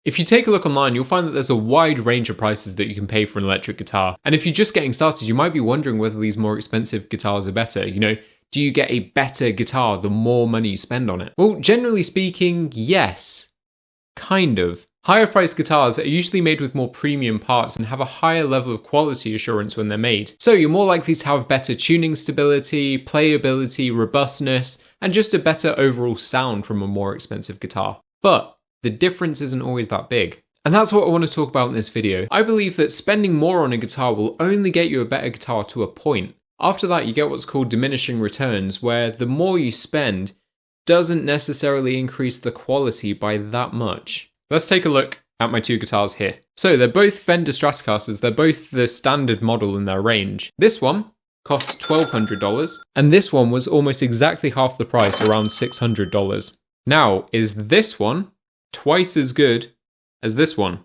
If you take a look online, you'll find that there's a wide range of prices that you can pay for an electric guitar. And if you're just getting started, you might be wondering whether these more expensive guitars are better. Do you get a better guitar the more money you spend on it? Well, generally speaking, yes. Kind of. Higher priced guitars are usually made with more premium parts and have a higher level of quality assurance when they're made. So you're more likely to have better tuning stability, playability, robustness, and just a better overall sound from a more expensive guitar. But the difference isn't always that big. And that's what I want to talk about in this video. I believe that spending more on a guitar will only get you a better guitar to a point. After that, you get what's called diminishing returns, where the more you spend doesn't necessarily increase the quality by that much. Let's take a look at my two guitars here. So they're both Fender Stratocasters. They're both the standard model in their range. This one costs $1,200, and this one was almost exactly half the price, around $600. Now, is this one twice as good as this one?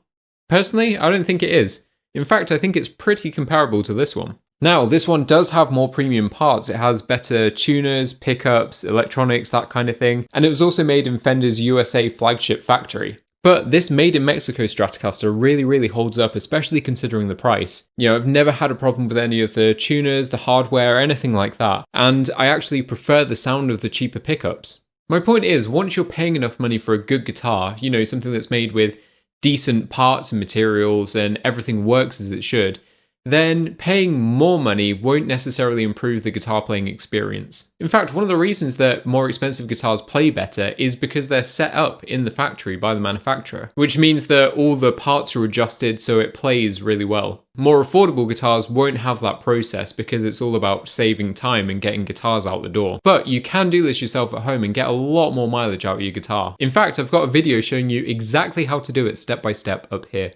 Personally, I don't think it is. In fact, I think it's pretty comparable to this one. Now, this one does have more premium parts. It has better tuners, pickups, electronics, that kind of thing. And it was also made in Fender's USA flagship factory. But this made in Mexico Stratocaster really holds up, especially considering the price. I've never had a problem with any of the tuners, the hardware, anything like that. And I actually prefer the sound of the cheaper pickups. My point is, once you're paying enough money for a good guitar, something that's made with decent parts and materials and everything works as it should, then paying more money won't necessarily improve the guitar playing experience. In fact, one of the reasons that more expensive guitars play better is because they're set up in the factory by the manufacturer, which means that all the parts are adjusted so it plays really well. More affordable guitars won't have that process because it's all about saving time and getting guitars out the door. But you can do this yourself at home and get a lot more mileage out of your guitar. In fact, I've got a video showing you exactly how to do it step by step up here.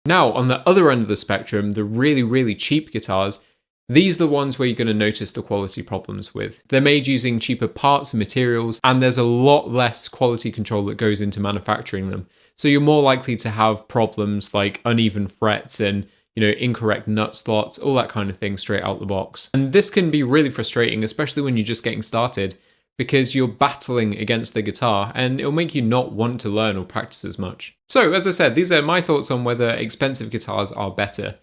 Now, on the other end of the spectrum, the really cheap guitars, these are the ones where you're going to notice the quality problems with. They're made using cheaper parts and materials, and there's a lot less quality control that goes into manufacturing them. So you're more likely to have problems like uneven frets and, incorrect nut slots, all that kind of thing straight out the box. And this can be really frustrating, especially when you're just getting started, because you're battling against the guitar and it'll make you not want to learn or practice as much. So, as I said, these are my thoughts on whether expensive guitars are better.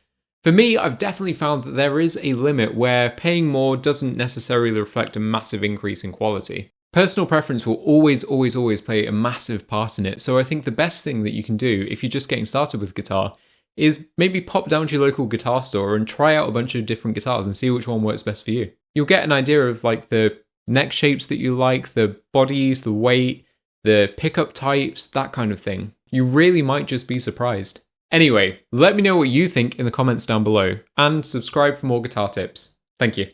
For me, I've definitely found that there is a limit where paying more doesn't necessarily reflect a massive increase in quality. Personal preference will always play a massive part in it, so I think the best thing that you can do if you're just getting started with guitar is maybe pop down to your local guitar store and try out a bunch of different guitars and see which one works best for you. You'll get an idea of the neck shapes that you like, the bodies, the weight, the pickup types, that kind of thing. You really might just be surprised. Anyway, let me know what you think in the comments down below, and subscribe for more guitar tips. Thank you.